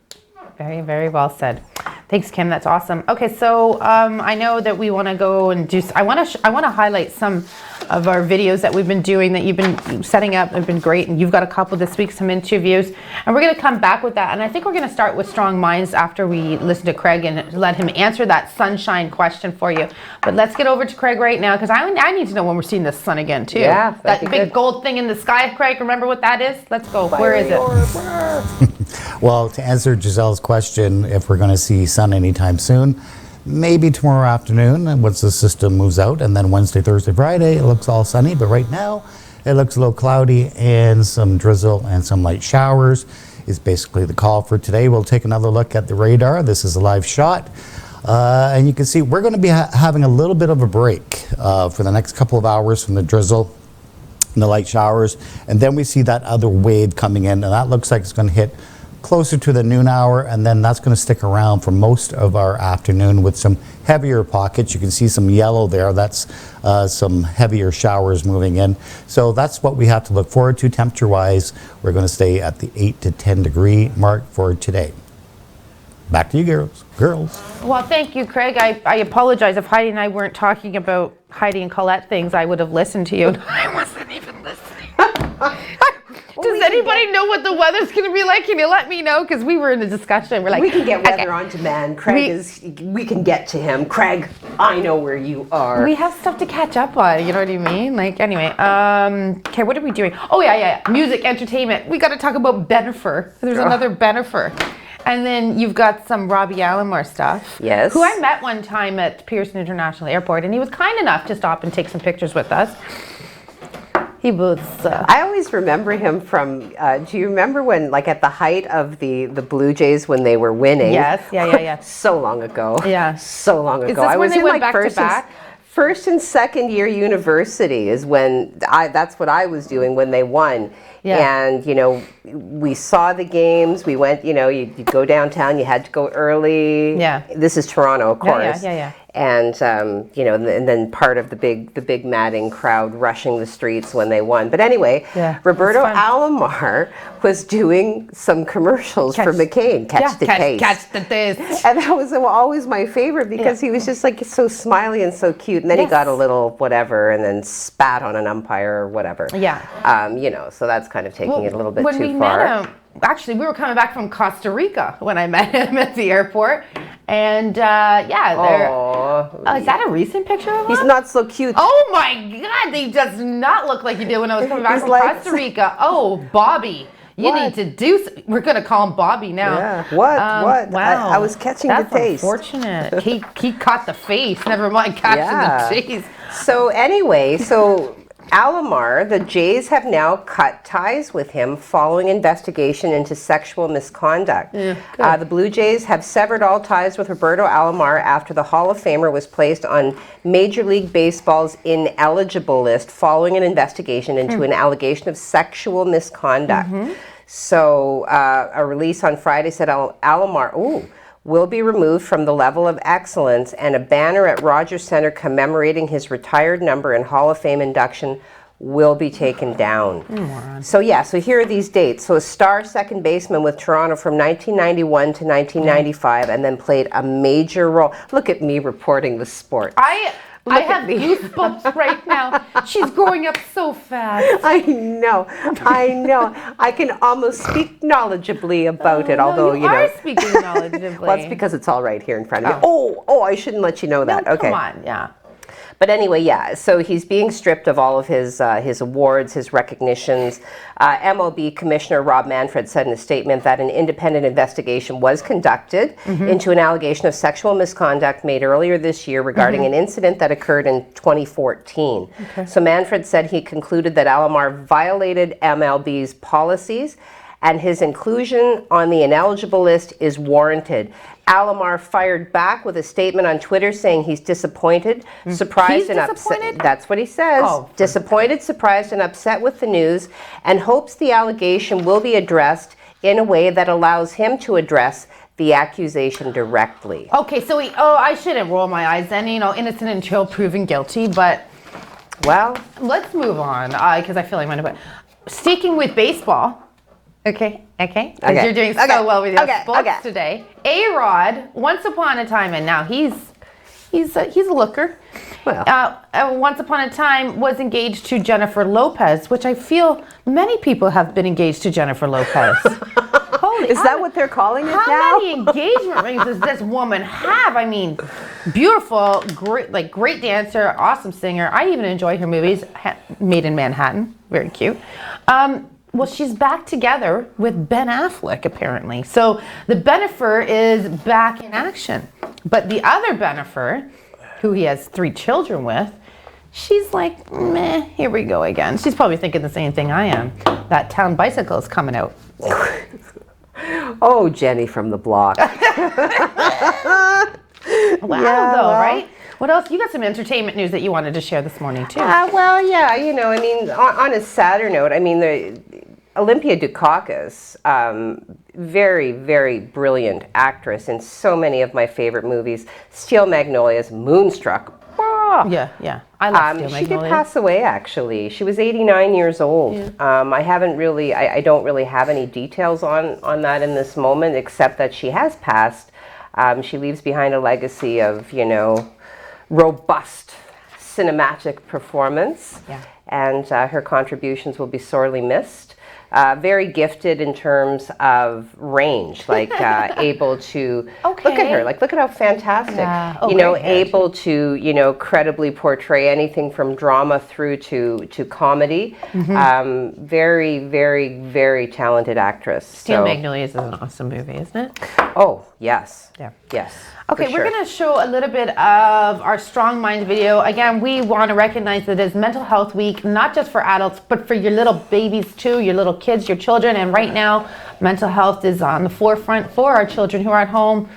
Very, very well said. Thanks, Kim. That's awesome. Okay, so I know that we want to go and do. I want to highlight some of our videos that we've been doing that you've been setting up. Have been great, and you've got a couple this week, some interviews, and we're going to come back with that. And I think we're going to start with Strong Minds after we listen to Craig and let him answer that sunshine question for you. But let's get over to Craig right now because I need to know when we're seeing the sun again too. Yeah, that big gold thing in the sky, Craig. Remember what that is? Let's go. Where is it? Well, to answer Giselle's question, if we're going to see sun anytime soon, maybe tomorrow afternoon once the system moves out, and then Wednesday, Thursday, Friday, it looks all sunny. But right now, it looks a little cloudy and some drizzle and some light showers is basically the call for today. We'll take another look at the radar. This is a live shot. And you can see we're going to be having a little bit of a break for the next couple of hours from the drizzle and the light showers. And then we see that other wave coming in, and that looks like it's going to hit closer to the noon hour, and then that's going to stick around for most of our afternoon with some heavier pockets. You can see some yellow there. That's some heavier showers moving in. So that's what we have to look forward to temperature-wise. We're going to stay at the 8 to 10 degree mark for today. Back to you, girls. Well, thank you, Craig. I apologize if Heidi and I weren't talking about Heidi and Colette things. I would have listened to you. I wasn't even listening. Does anybody know what the weather's going to be like? Can you let me know? Because we were in a discussion. We're like, we can get weather on demand. We can get to him. Craig, I know where you are. We have stuff to catch up on. You know what I mean? Like, anyway. Okay, what are we doing? Oh, yeah. Music, entertainment. We got to talk about Bennifer. There's another Bennifer. And then you've got some Robbie Alomar stuff. Yes. Who I met one time at Pearson International Airport, and he was kind enough to stop and take some pictures with us. He was. I always remember him from. Do you remember when, like, at the height of the Blue Jays when they were winning? Yes. Yeah. So long ago. Yeah. So long ago. Is this when they went back to back? First and second year university is when that's what I was doing when they won. Yeah. And, we saw the games. We went, you'd go downtown. You had to go early. Yeah. This is Toronto, of course. Yeah. And, and then part of the big madding crowd rushing the streets when they won. But anyway, Roberto Alomar was doing some commercials for McCain. Catch the taste. And that was always my favorite because he was just like so smiley and so cute. And then he got a little whatever and then spat on an umpire or whatever. Yeah. So that's kind of taking it a little bit too far. When we met him, actually, we were coming back from Costa Rica when I met him at the airport. And, is that a recent picture of him? He's not so cute. Oh, my God. He does not look like he did when I was coming back from Costa Rica. Oh, Bobby. You need to do... We're going to call him Bobby now. Yeah. What? Wow. I was catching the taste. That's unfortunate. He caught the face. Never mind catching the chase. So anyway, Alomar, the Jays have now cut ties with him following investigation into sexual misconduct. The Blue Jays have severed all ties with Roberto Alomar after the Hall of Famer was placed on Major League Baseball's ineligible list following an investigation into an allegation of sexual misconduct. So a release on Friday said Alomar will be removed from the level of excellence, and a banner at Rogers Centre commemorating his retired number and Hall of Fame induction will be taken down. So here are these dates. So a star second baseman with Toronto from 1991 to 1995, and then played a major role. Look at me reporting the sport. I have goosebumps right now. She's growing up so fast. I know. I can almost speak knowledgeably about it, although, you are speaking knowledgeably. Well, it's because it's all right here in front of me. Oh, I shouldn't let you know that. No, okay. Come on, yeah. But anyway, so he's being stripped of all of his awards, his recognitions. MLB Commissioner Rob Manfred said in a statement that an independent investigation was conducted into an allegation of sexual misconduct made earlier this year regarding an incident that occurred in 2014. Okay. So Manfred said he concluded that Alomar violated MLB's policies, and his inclusion on the ineligible list is warranted. Alomar fired back with a statement on Twitter saying he's disappointed, surprised, and upset. That's what he says. Disappointed, surprised, and upset with the news, and hopes the allegation will be addressed in a way that allows him to address the accusation directly. Okay, so I shouldn't roll my eyes then, innocent until proven guilty, but well, let's move on, because I feel like I'm going to sticking with baseball. Okay. Because you're doing so well with your sports today. A-Rod, once upon a time, and now he's a looker. Well, once upon a time was engaged to Jennifer Lopez, which I feel many people have been engaged to Jennifer Lopez. Is that what they're calling it now? How many engagement rings does this woman have? I mean, beautiful, great dancer, awesome singer. I even enjoy her movies. Made in Manhattan, very cute. Well, she's back together with Ben Affleck, apparently. So the Bennifer is back in action. But the other Bennifer, who he has 3 children with, she's like, meh, here we go again. She's probably thinking the same thing I am. That town bicycle is coming out. Oh, Jenny from the block. Right? What else? You got some entertainment news that you wanted to share this morning, too. On a sadder note, the Olympia Dukakis, very, very brilliant actress in so many of my favorite movies. Steel Magnolias, Moonstruck. Yeah. I love Steel Magnolias. She did pass away, actually. She was 89 years old. Yeah. I don't really have any details on that in this moment, except that she has passed. She leaves behind a legacy of, robust cinematic performance, and her contributions will be sorely missed. Very gifted in terms of range, able to look at her, look at how fantastic, able to credibly portray anything from drama through to comedy. Very, very, very talented actress. Steel Magnolias is an awesome movie, isn't it? Oh, yes. Yeah. Yes. Okay, we're going to show a little bit of our Strong Minds video. Again, we want to recognize that it's Mental Health Week, not just for adults, but for your little babies too, your little kids, your children. And right now, mental health is on the forefront for our children who are at home,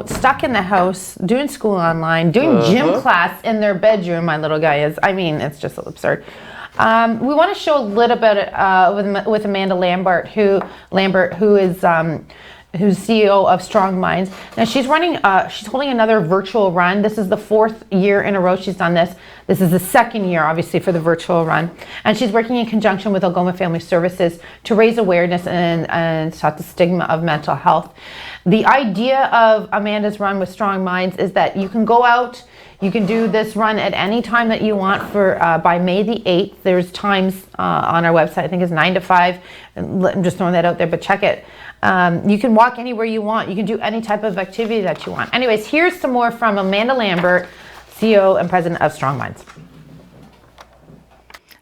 stuck in the house, doing school online, doing gym class in their bedroom. My little guy is. It's just absurd. We want to show a little bit with Amanda Lambert, who is who's CEO of Strong Minds. Now she's holding another virtual run. This is the 4th year in a row she's done this. This is the 2nd year, obviously, for the virtual run. And she's working in conjunction with Algoma Family Services to raise awareness and stop the stigma of mental health. The idea of Amanda's run with Strong Minds is that you can go out, you can do this run at any time that you want by May the 8th. There's times on our website, I think it's 9 to 5. I'm just throwing that out there, but check it. You can walk anywhere you want. You can do any type of activity that you want. Anyways, here's some more from Amanda Lambert, CEO and President of Strong Minds.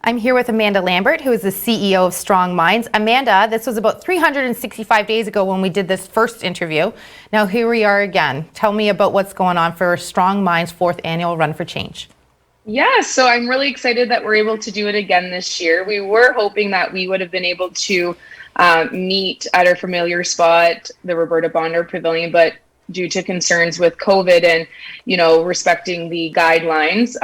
I'm here with Amanda Lambert, who is the CEO of Strong Minds. Amanda, this was about 365 days ago when we did this first interview. Now here we are again. Tell me about what's going on for Strong Minds' 4th annual Run for Change. Yeah, so I'm really excited that we're able to do it again this year. We were hoping that we would have been able to meet at our familiar spot, the Roberta Bonder Pavilion, but due to concerns with COVID and, respecting the guidelines,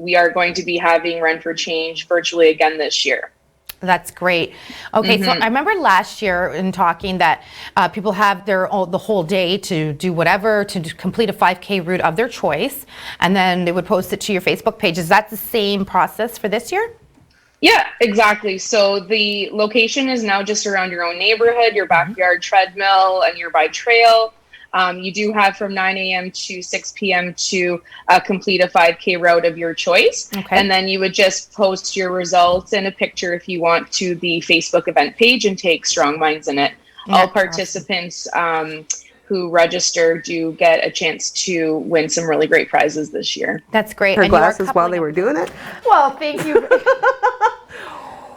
we are going to be having Run for Change virtually again this year. That's great. Okay, so I remember last year in talking that people have the whole day to do whatever, to complete a 5K route of their choice, and then they would post it to your Facebook page. Is that the same process for this year? Yeah, exactly. So the location is now just around your own neighborhood, your backyard treadmill, a nearby trail. You do have from 9 a.m. to 6 p.m. to complete a 5K route of your choice. Okay. And then you would just post your results and a picture if you want to the Facebook event page and take strong minds in it. All participants who register do get a chance to win some really great prizes this year. That's great. Her And you are glasses while coupling they it. were doing it? Well, thank you.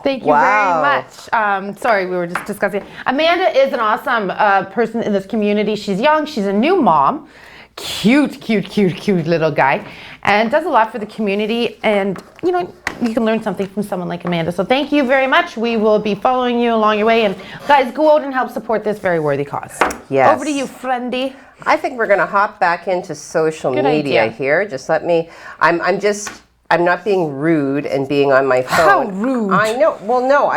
Thank you Wow. very much. Sorry, we were just discussing. Amanda is an awesome person in this community. She's young. She's a new mom. Cute little guy. And does a lot for the community. And, you know, you can learn something from someone like Amanda. So thank you very much. We will be following you along your way. And guys, go out and help support this very worthy cause. Yes. Over to you, friendy. I think we're going to hop back into social Good media idea. here. Just let me, I'm not being rude and being on my phone. How rude. I know. Well, no,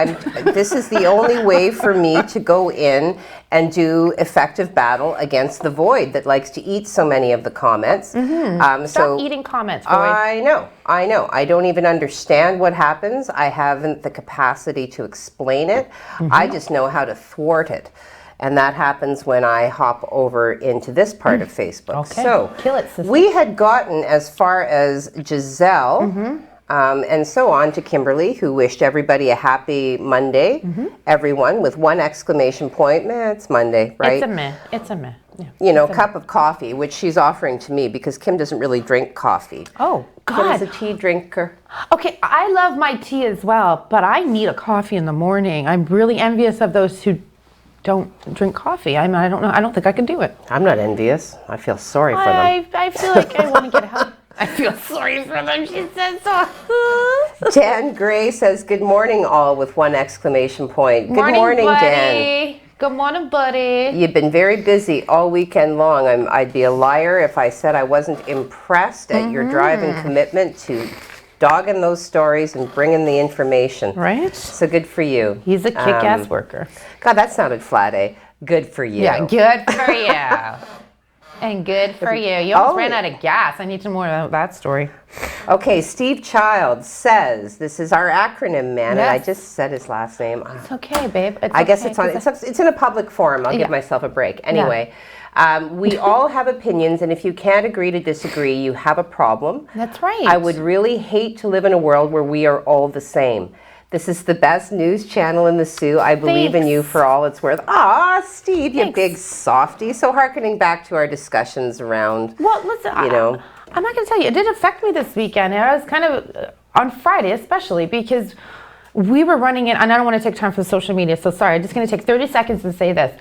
this is the only way for me to go in and do effective battle against the void that likes to eat so many of the comments. Stop eating comments, boy. I know. I don't even understand what happens. I haven't the capacity to explain it. I just know how to thwart it. And that happens when I hop over into this part of Facebook. Okay. So Kill it, sister. we had gotten as far as Giselle and so on to Kimberly, who wished everybody a happy Monday. Everyone with one exclamation point. Meh, it's Monday, right? It's a meh. Yeah. You know, cup of coffee, which she's offering to me because Kim doesn't really drink coffee. Oh, Kim God. is a tea drinker. Okay, I love my tea as well, but I need a coffee in the morning. I'm really envious of those who don't drink coffee. I mean, I don't know. I don't think I can do it. I'm not envious. I feel sorry for them. I feel like I want to get help. I feel sorry for them, she says so. Dan Gray says, good morning all with one exclamation point. Good morning, buddy. Dan. Good morning, buddy. You've been very busy all weekend long. I'd be a liar if I said I wasn't impressed at your drive and commitment to dogging those stories and bringing the information. Right? So good for you. He's a kick-ass worker. God, that sounded flat, eh? Good for you. Yeah, good for you. And good for you. You almost ran out of gas. I need some more of that story. Okay, Steve Child says, this is our acronym, man, and I Yes. just said his last name. It's okay, babe. I guess it's in a public forum. I'll Yeah. give myself a break. Anyway, we all have opinions, and if you can't agree to disagree, you have a problem. That's right. I would really hate to live in a world where we are all the same. This is the best news channel in the Sioux. I believe in you for all it's worth. Ah, Steve, you Thanks. big softy. So hearkening back to our discussions around, Well, listen, you know. I'm not going to tell you. It did affect me this weekend. I was kind of, on Friday especially, because we were running in, and I don't want to take time for the social media, so sorry. I'm just going to take 30 seconds and say this.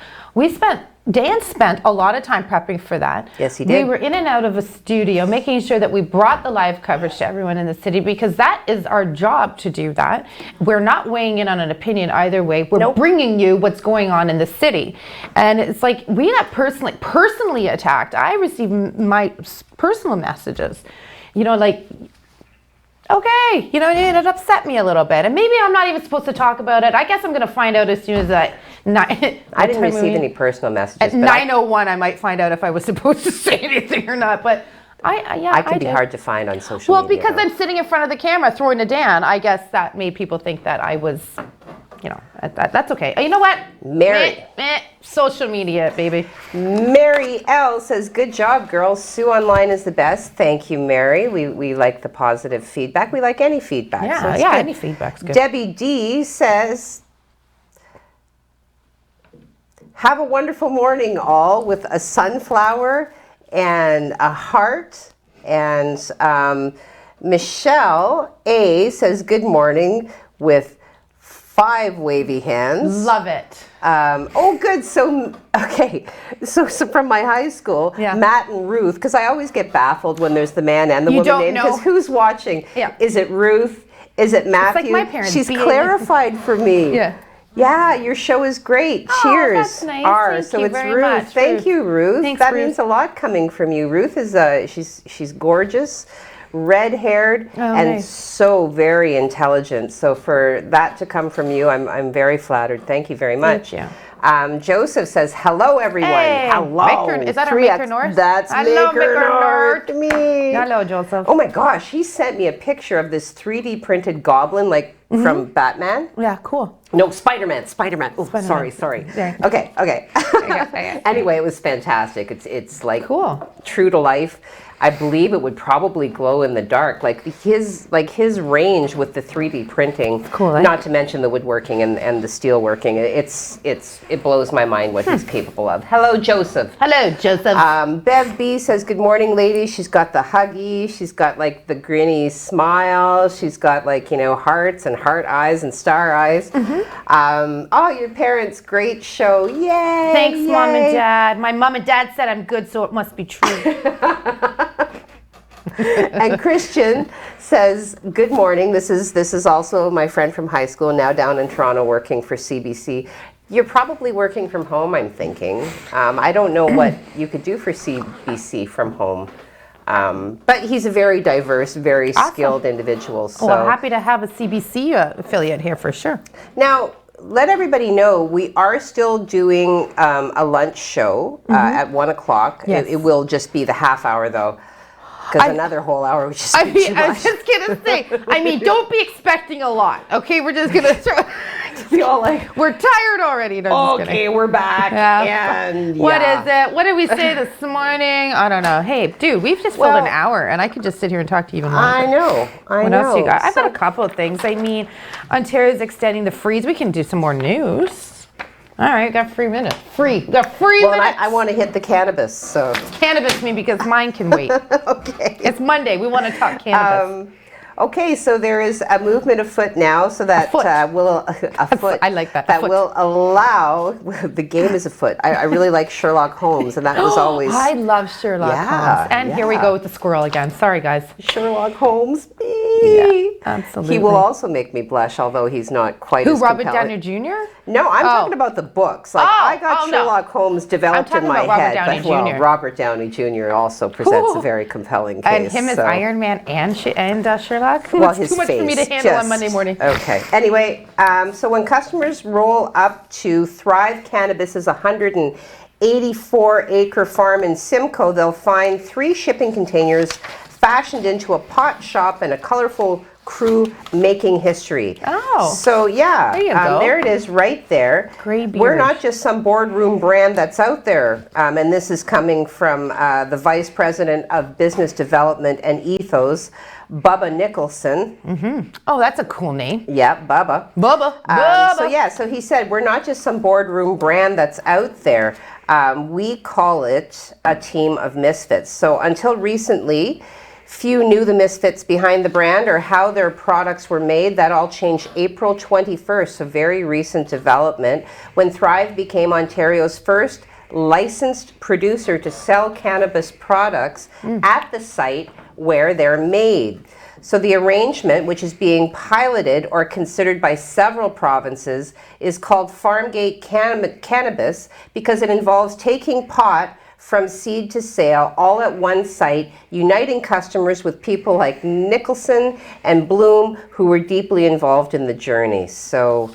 Dan spent a lot of time prepping for that. Yes, he did. We were in and out of a studio, making sure that we brought the live coverage to everyone in the city, because that is our job to do that. We're not weighing in on an opinion either way. We're bringing you what's going on in the city. And it's like, we got personally attacked. I received my personal messages, you know, like, okay, you know, it upset me a little bit. And maybe I'm not even supposed to talk about it. I guess I'm going to find out as soon as I didn't receive any personal messages. At but 9:01, I might find out if I was supposed to say anything or not. But I can be hard to find on social Well, media. because though. I'm sitting in front of the camera throwing to Dan, I guess that made people think that I was, you know, that's okay. You know what? Mary. Social media, baby. Mary L says, good job, girls. Sioux Online is the best. Thank you, Mary. We like the positive feedback. We like any feedback. so it's good. Any feedback's good. Debbie D says, have a wonderful morning, all, with a sunflower and a heart. And Michelle A says, good morning, with 5 wavy hands. Love it. Oh, good. So, okay. So from my high school, Matt and Ruth, because I always get baffled when there's the man and the woman don't name, know. because who's watching? Yeah. Is it Ruth? Is it Matthew? like my parents She's being- clarified for me. Yeah. Yeah, your show is great. Oh, Cheers. that's nice. R. Thank So you it's very Ruth. much, Thank Ruth. you, Ruth. Thanks, that Ruth. means a lot coming from you. Ruth is she's gorgeous, red-haired, and nice. so very intelligent. So for that to come from you, I'm very flattered. Thank you very much. Thank you. Joseph says, hello, everyone. Hey, Hello. Maker- is that our 3X. Maker North? That's Hello, Maker Maker North. Me. Hello, Joseph. Oh my gosh, he sent me a picture of this 3D printed goblin, like from Batman. Yeah, cool. No, Spider-Man. Oh, Spider-Man. sorry. Yeah. Okay. Okay. Anyway, it was fantastic. It's like Cool. true to life. I believe it would probably glow in the dark. Like his range with the 3D printing. Cool, eh? Not to mention the woodworking and the steel working. It blows my mind what he's capable of. Hello, Joseph. Hello, Joseph. Bev B says, good morning, ladies. She's got the huggy. She's got like the grinny smile. She's got like, hearts and heart eyes and star eyes. Oh, your parents, great show. Yay. Thanks, yay. Mom and Dad. My mom and dad said I'm good, so it must be true. And Christian says, good morning. This is also my friend from high school, now down in Toronto working for CBC. You're probably working from home, I'm thinking. I don't know what you could do for CBC from home. But he's a very diverse, very skilled individual. So. Well, happy to have a CBC affiliate here for sure. Now, let everybody know we are still doing a lunch show at 1 o'clock. Yes. It will just be the half hour, though. Because another whole hour would just be too I much. was just gonna say, don't be expecting a lot, okay? We're just gonna throw. Be all like, We're tired already. No, just kidding. okay, we're back. Yeah. And What yeah. is it? What did we say this morning? I don't know. Hey, dude, we've just filled an hour, and I could just sit here and talk to you even longer. I know. What else you got? I've got a couple of things. I mean, Ontario's extending the freeze. We can do some more news. All right, got 3 minutes. Got 3 Well, minutes. I want to hit the cannabis, so. Cannabis me because mine can wait. Okay. It's Monday. We want to talk cannabis. Okay, so there is a movement afoot now, so that will afoot. I like that. That Afoot. will allow the game is afoot. I really like Sherlock Holmes, and that was always I love Sherlock Holmes. And here we yeah. go with the squirrel again. Sorry, guys. Sherlock Holmes. Yeah, absolutely. He will also make me blush, although he's not quite Who, as Robert compelling. Downey Jr.? No, I'm talking about the books. Like I got no. Sherlock Holmes developed I'm in talking my about head, Robert but Downey Jr. Robert Downey Jr. also presents a very compelling case. And him as so. Iron Man and Sherlock? Well, It's his too much for me to face, handle on just- Monday morning. Okay. Anyway, so when customers roll up to Thrive Cannabis's 184-acre farm in Simcoe, they'll find 3 shipping containers fashioned into a pot shop and a colorful crew making history. Oh. So yeah, There you go. there it is right there. Gray beard. We're not just some boardroom brand that's out there, and this is coming from the Vice President of Business Development and Ethos, Bubba Nicholson. Oh, that's a cool name. Yeah, Bubba. Bubba. So he said, we're not just some boardroom brand that's out there. We call it a team of misfits. So until recently, few knew the misfits behind the brand or how their products were made. That all changed April 21st, a very recent development, when Thrive became Ontario's first licensed producer to sell cannabis products at the site where they're made. So the arrangement, which is being piloted or considered by several provinces, is called Farmgate Cannabis because it involves taking pot from seed to sale all at one site, uniting customers with people like Nicholson and Bloom, who were deeply involved in the journey. So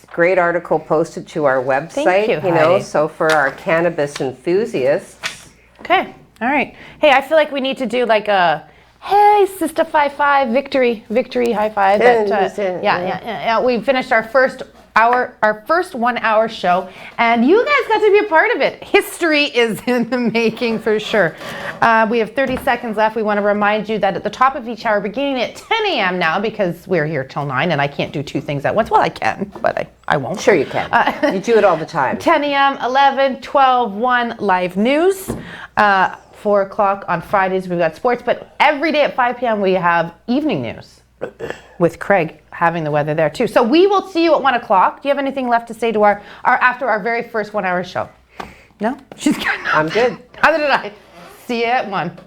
great article posted to our website, Thank you, Heidi. so for our cannabis enthusiasts. Okay. All right. Hey, I feel like we need to do like a, hey, Sister 5-5, victory high five. Yeah. We finished our first 1 hour show, and you guys got to be a part of it. History is in the making for sure. We have 30 seconds left. We want to remind you that at the top of each hour, beginning at 10 a.m. now, because we're here till 9 and I can't do 2 things at once. Well, I can, but I won't. Sure you can. You do it all the time. 10 a.m., 11, 12, 1 live news. 4 o'clock on Fridays, we've got sports, but every day at 5 p.m. we have evening news with Craig having the weather there too. So we will see you at 1 o'clock. Do you have anything left to say to our after our very first 1 hour show? No? She's good. I'm good. Neither did I. See you at 1.